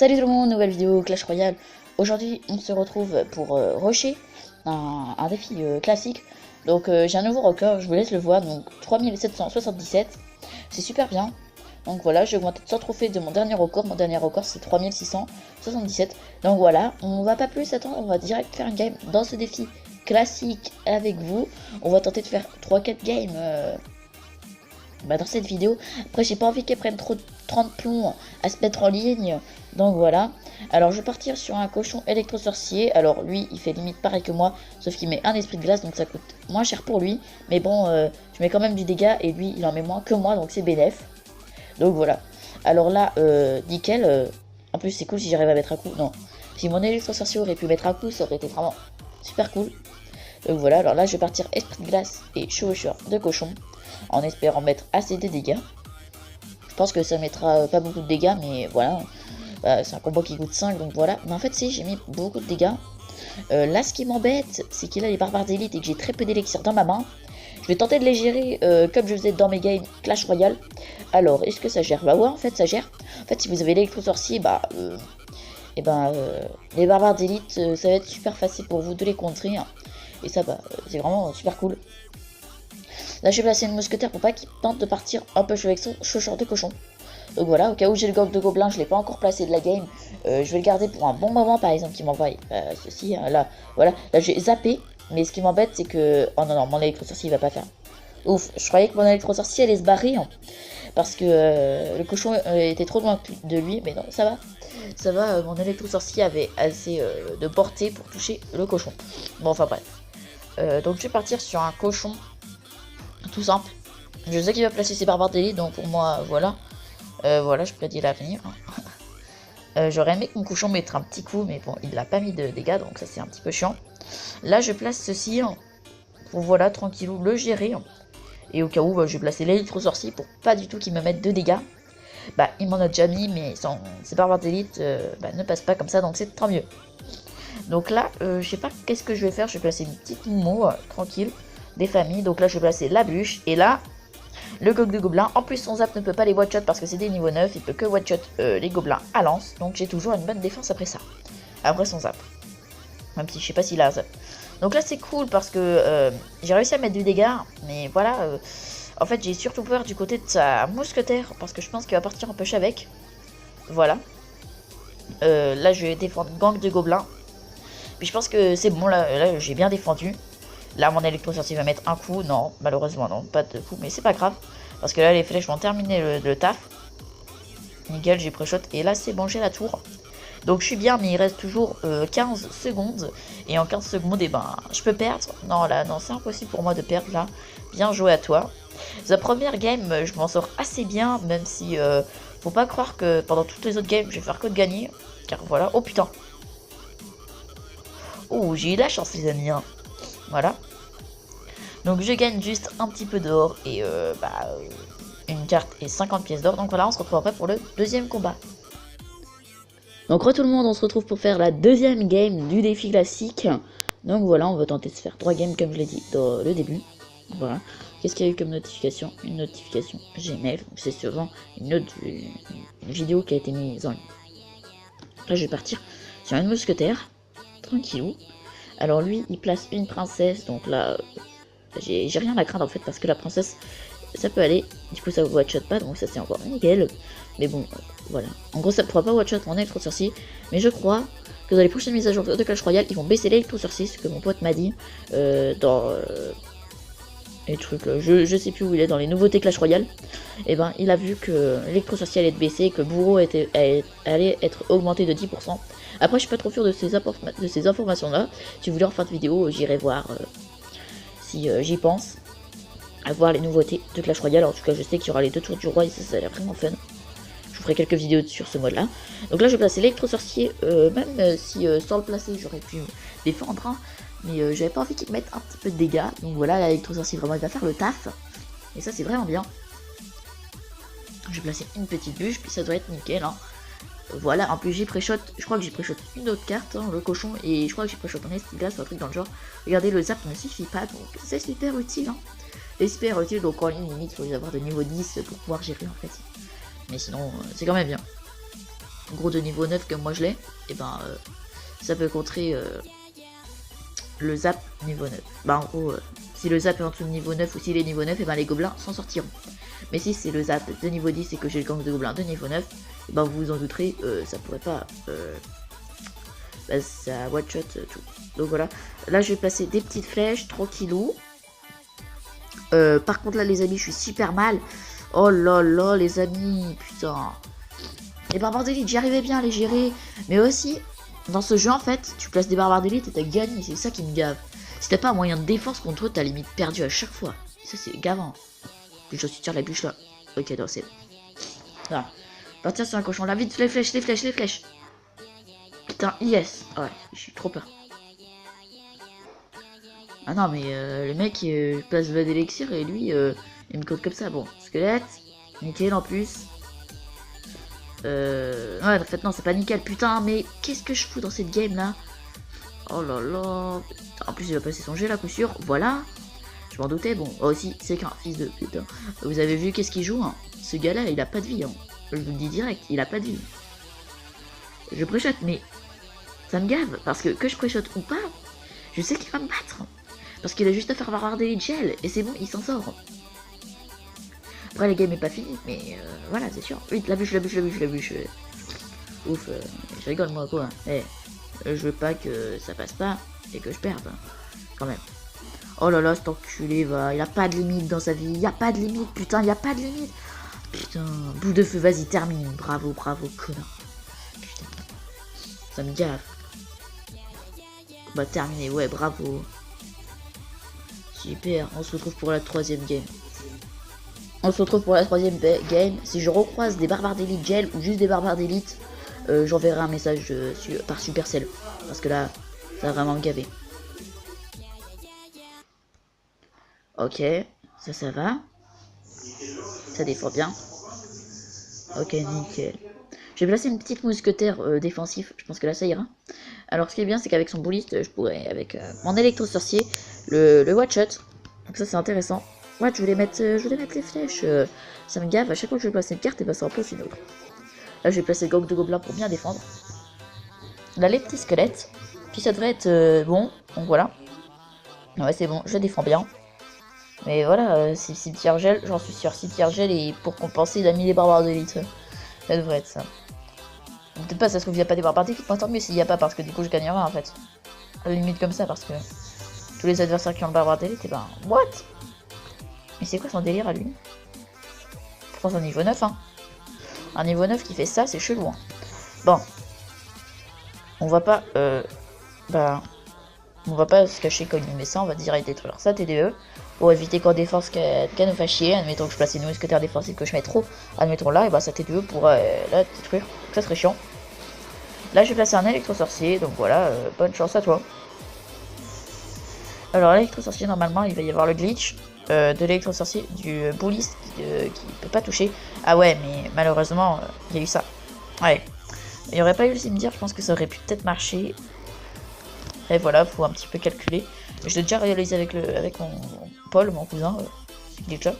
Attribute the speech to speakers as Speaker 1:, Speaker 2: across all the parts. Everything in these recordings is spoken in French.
Speaker 1: Salut tout le monde, nouvelle vidéo Clash Royale. Aujourd'hui on se retrouve pour rusher un défi classique. Donc j'ai un nouveau record, je vous laisse le voir, donc 3777. C'est super bien. Donc voilà, j'ai augmenté de 100 trophées de mon dernier record c'est 3677. Donc voilà, on va pas plus attendre, on va direct faire une game dans ce défi classique avec vous. On va tenter de faire 3-4 games dans cette vidéo. Après j'ai pas envie qu'elle prenne trop de 30 plombs à se mettre en ligne, donc voilà. Alors je vais partir sur un cochon électro-sorcier. Alors lui il fait limite pareil que moi, sauf qu'il met un esprit de glace, donc ça coûte moins cher pour lui. Mais bon, je mets quand même du dégât et lui il en met moins que moi, donc c'est bénéf. Donc voilà. Alors là, nickel. En plus c'est cool si j'arrive à mettre un coup. Non, si mon électro-sorcier aurait pu mettre un coup, ça aurait été vraiment super cool. Donc voilà, alors là je vais partir esprit de glace et chevaucheur de cochon, en espérant mettre assez de dégâts. Je pense que ça mettra pas beaucoup de dégâts, mais voilà. C'est un combo qui coûte 5, donc voilà. Mais en fait, si, j'ai mis beaucoup de dégâts. Là, ce qui m'embête, c'est qu'il a les barbares d'élite et que j'ai très peu d'élixir dans ma main. Je vais tenter de les gérer comme je faisais dans mes games Clash Royale. Alors, est-ce que ça gère? Bah ouais, en fait, ça gère. En fait, si vous avez l'électro-sorcier, les barbares d'élite, ça va être super facile pour vous de les contrer. Et ça, c'est vraiment super cool. Là, je vais placer une mousquetaire pour pas qu'il tente de partir un peu avec son chaucheur de cochon. Donc voilà, au cas où j'ai le gang de gobelins, je l'ai pas encore placé de la game. Je vais le garder pour un bon moment, par exemple, qui m'envoie ceci. Là, voilà, là j'ai zappé. Mais ce qui m'embête, c'est que... Oh non, non, mon électro-sorcier, il va pas faire. Ouf, je croyais que mon électro-sorcier allait se barrer. Parce que le cochon était trop loin de lui. Mais non, ça va. Ça va, mon électro-sorcier avait assez de portée pour toucher le cochon. Bon, enfin bref. Donc je vais partir sur un cochon tout simple. Je sais qu'il va placer ses barbares d'élite, donc pour moi, voilà. Voilà, je prédis l'avenir. J'aurais aimé que mon cochon mette un petit coup, mais bon, il l'a pas mis de dégâts, donc ça c'est un petit peu chiant. Là, je place ceci pour, voilà, tranquillou, le gérer. Et au cas où, je vais placer l'électro-sorcier pour pas du tout qu'il me mette de dégâts. Il m'en a déjà mis, mais ses barbares d'élite ne passent pas comme ça, donc c'est tant mieux. Donc là, je sais pas qu'est-ce que je vais faire. Je vais placer une petite Momo, tranquille, des familles. Donc là, je vais placer la bûche. Et là, le coq de gobelin. En plus, son zap ne peut pas les one-shot parce que c'est des niveaux 9. Il peut que one-shot les gobelins à lance. Donc j'ai toujours une bonne défense après ça. Après son zap. Même si je sais pas s'il a un zap. Donc là, c'est cool parce que j'ai réussi à mettre du dégât. Mais voilà. En fait, j'ai surtout peur du côté de sa mousquetaire. Parce que je pense qu'il va partir en push avec. Voilà. Là, je vais défendre gang de gobelins. Puis je pense que c'est bon. Là j'ai bien défendu. Là, mon électro-sorcier va mettre un coup. Non, malheureusement, non, pas de coup. Mais c'est pas grave. Parce que là, les flèches vont terminer le taf. Nickel, j'ai pré-shot. Et là, c'est bon, j'ai la tour. Donc, je suis bien, mais il reste toujours 15 secondes. Et en 15 secondes, je peux perdre. Non, là, non, c'est impossible pour moi de perdre, là. Bien joué à toi. La première game, je m'en sors assez bien. Même si, faut pas croire que pendant toutes les autres games, je vais faire que de gagner. Car voilà. Oh, putain. Oh, j'ai eu la chance, les amis, hein. Voilà. Donc je gagne juste un petit peu d'or et une carte et 50 pièces d'or. Donc voilà, on se retrouve après pour le deuxième combat. Donc tout le monde, on se retrouve pour faire la deuxième game du défi classique. Donc voilà, on va tenter de se faire 3 games comme je l'ai dit dans le début. Voilà. Qu'est-ce qu'il y a eu comme notification? Une notification Gmail. C'est souvent une vidéo qui a été mise en ligne. Là je vais partir sur une mousquetaire. Tranquillou. Alors lui, il place une princesse. Donc là... j'ai rien à craindre en fait parce que la princesse ça peut aller, du coup ça ne one shot pas, donc ça c'est encore nickel. Mais bon, voilà. En gros ça ne pourra pas one shot mon électro-sorcier, mais je crois que dans les prochaines mises à jour de Clash Royale, ils vont baisser l'électro-sorcier, ce que mon pote m'a dit dans les trucs, je sais plus où il est, dans les nouveautés Clash Royale. Et il a vu que l'électro-sorcier allait être baissé, que le bourreau allait être augmenté de 10%. Après je suis pas trop sûr de ces informations là. Si vous voulez en fin de vidéo, j'irai voir si j'y pense, à voir les nouveautés de Clash Royale. En tout cas, je sais qu'il y aura les 2 tours du roi et ça a l'air vraiment fun. Je vous ferai quelques vidéos sur ce mode-là. Donc là, je vais placer l'électro-sorcier, même si sans le placer, j'aurais pu défendre. Hein, mais j'avais pas envie qu'il mette un petit peu de dégâts. Donc voilà, l'électro-sorcier, vraiment, il va faire le taf. Et ça, c'est vraiment bien. Je vais placer une petite bûche, puis ça doit être nickel. Hein. Voilà, en plus j'ai pré-shot, je crois que j'ai pré-shot une autre carte, hein, le cochon, et je crois que j'ai pré-shot un estiglas ou un truc dans le genre. Regardez, le zap ne suffit pas, donc c'est super utile. Hein. C'est super utile, donc en ligne, limite, il faut les avoir de niveau 10 pour pouvoir gérer en fait. Mais sinon, c'est quand même bien. gros de niveau 9 comme moi je l'ai, et ben ça peut contrer le zap niveau 9. Bah en gros, si le zap est en dessous de niveau 9 ou s'il est niveau 9, et ben les gobelins s'en sortiront. Mais si c'est le zap de niveau 10 et que j'ai le gang de gobelins de niveau 9, et ben vous vous en douterez, ça pourrait pas... bah, ça one shot tout. Donc voilà, là je vais placer des petites flèches, tranquillou. Par contre là les amis, je suis super mal. Oh là là les amis, putain. Les barbares d'élite, j'y arrivais bien à les gérer. Mais aussi, dans ce jeu en fait, tu places des barbares d'élite et t'as gagné, c'est ça qui me gave. Si t'as pas un moyen de défense contre eux, t'as limite perdu à chaque fois. Ça c'est gavant. Puis je tire la bûche là. Ok, non c'est bon. Voilà. Partir sur un cochon, là vite, les flèches, les flèches, les flèches. Putain, yes. Ouais, j'ai trop peur. Ah non mais le mec place va d'élixir et lui il me code comme ça. Bon, squelette, nickel en plus. Ouais, en fait non, c'est pas nickel. Putain, mais qu'est-ce que je fous dans cette game là? Oh là là. En plus il va passer son jet là, coup sûr. Voilà. Je m'en doutais. Bon, aussi c'est qu'un fils de putain. Vous avez vu qu'est-ce qu'il joue hein? Ce gars là il a pas de vie hein. Je vous le dis direct, il a pas de vie. Je préchote mais ça me gave parce que je préchote ou pas, je sais qu'il va me battre. Parce qu'il a juste à faire barbarder les gels et c'est bon, il s'en sort. Après, le game est pas fini, mais voilà, c'est sûr. Vite, la bûche, la bûche, la bûche, la bûche. Ouf, je rigole moi quoi. Eh, je veux pas que ça passe pas et que je perde, hein, quand même. Oh là là, cet enculé va. Il a pas de limite dans sa vie. Il y a pas de limite, putain, il y a pas de limite. Putain, bout de feu, vas-y, termine. Bravo, bravo, connard. Putain, ça me gave. Bah, terminé, ouais, bravo. Super, on se retrouve pour la troisième game. On se retrouve pour la troisième game. Si je recroise des barbares d'élite gel ou juste des barbares d'élite, j'enverrai un message par Supercell. Parce que là, ça va vraiment me gaver. Ok, ça va. Ça défend bien. Ok, nickel. Je vais placer une petite mousquetaire défensif. Je pense que là, ça ira. Alors, ce qui est bien, c'est qu'avec son bouliste, je pourrais, avec mon électro-sorcier, le one-shot. Donc ça, c'est intéressant. Ouais, je voulais mettre les flèches. Ça me gave. À chaque fois que je vais placer une carte, et bah, ça en place une autre. Là, je vais placer le gang de gobelins pour bien défendre. Là, les petits squelettes. Puis ça devrait être bon. Donc voilà. Ouais, c'est bon. Je défends bien. Mais voilà, cimetière gel, j'en suis sûr. Cimetière gel, et pour compenser, il a mis les barbares d'élite. Ça devrait être ça. Peut-être pas, ça se trouve, il n'y a pas des barbares d'élite. Moi, tant mieux s'il n'y a pas, parce que du coup, je gagnerai en fait. À la limite comme ça, parce que tous les adversaires qui ont le barbare d'élite, et ben, what? Mais c'est quoi son délire à lui? Pourtant, c'est un niveau 9, hein. Un niveau 9 qui fait ça, c'est chelou, hein. Bon. On va pas, on va pas se cacher quand il met ça, on va direct détruire ça, TDE. Pour éviter qu'en défense qu'elle nous fasse chier, admettons que je place une mousquetaire défensive que je mets trop, admettons là, et bah ça TDE pourra la détruire, ça serait chiant. Là je vais placer un électro-sorcier, donc voilà, bonne chance à toi. Alors l'électro-sorcier, normalement il va y avoir le glitch de l'électro-sorcier, du bouliste qui peut pas toucher. Ah ouais, mais malheureusement, il y a eu ça. Ouais, il n'y aurait pas eu le cimetière, je pense que ça aurait pu peut-être marcher. Et voilà, faut un petit peu calculer. Je l'ai déjà réalisé avec mon Paul, mon cousin, déjà.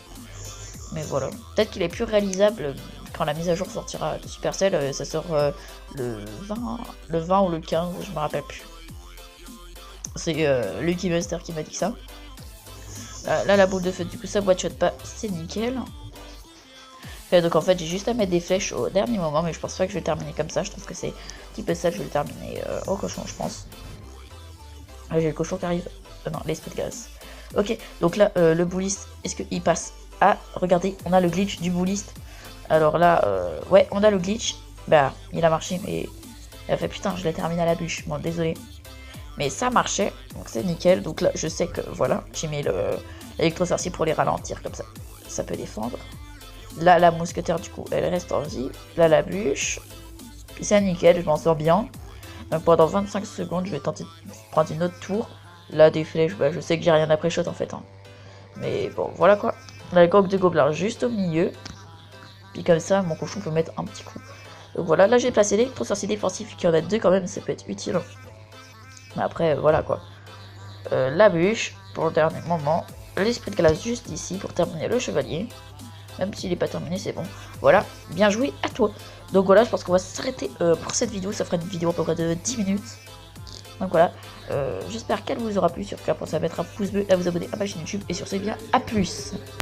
Speaker 1: Mais voilà. Peut-être qu'il est plus réalisable quand la mise à jour sortira de Supercell. Ça sort le 20 ou le 15, je me rappelle plus. C'est Lucky Buster qui m'a dit ça. Là, la boule de feu, du coup, ça one shot pas, c'est nickel. Et donc en fait, j'ai juste à mettre des flèches au dernier moment, mais je pense pas que je vais terminer comme ça. Je trouve que c'est un petit peu ça, je vais le terminer au cochon, je pense. Là, j'ai le cochon qui arrive. Non, l'esprit de gaz. Ok, donc là, le bouliste, est-ce qu'il passe? Ah, regardez, on a le glitch du bouliste. Alors là, ouais, on a le glitch. Bah, il a marché, mais il a fait putain, je l'ai terminé à la bûche. Bon, désolé. Mais ça marchait, donc c'est nickel. Donc là, je sais que voilà, j'ai mis l'électro-sorcier pour les ralentir, comme ça. Ça peut défendre. Là, la mousquetaire, du coup, elle reste en vie. Là, la bûche. C'est nickel, je m'en sors bien. Donc pendant 25 secondes, je vais tenter de prendre une autre tour. Là, des flèches, bah, je sais que j'ai rien après shot en fait. Hein. Mais bon, voilà quoi. On a le coq de gobelin juste au milieu. Puis comme ça, mon cochon peut mettre un petit coup. Donc voilà, là j'ai placé l'électro-sorcier défensif qui en a deux quand même, ça peut être utile. Mais après, voilà quoi. La bûche pour le dernier moment. L'esprit de glace juste ici pour terminer le chevalier. Même s'il n'est pas terminé, c'est bon. Voilà, bien joué à toi. Donc voilà, je pense qu'on va s'arrêter pour cette vidéo. Ça fera une vidéo à peu près de 10 minutes. Donc voilà, j'espère qu'elle vous aura plu. Sur ce cas, pensez à mettre un pouce bleu, à vous abonner à ma chaîne YouTube. Et sur ce, bien, à plus.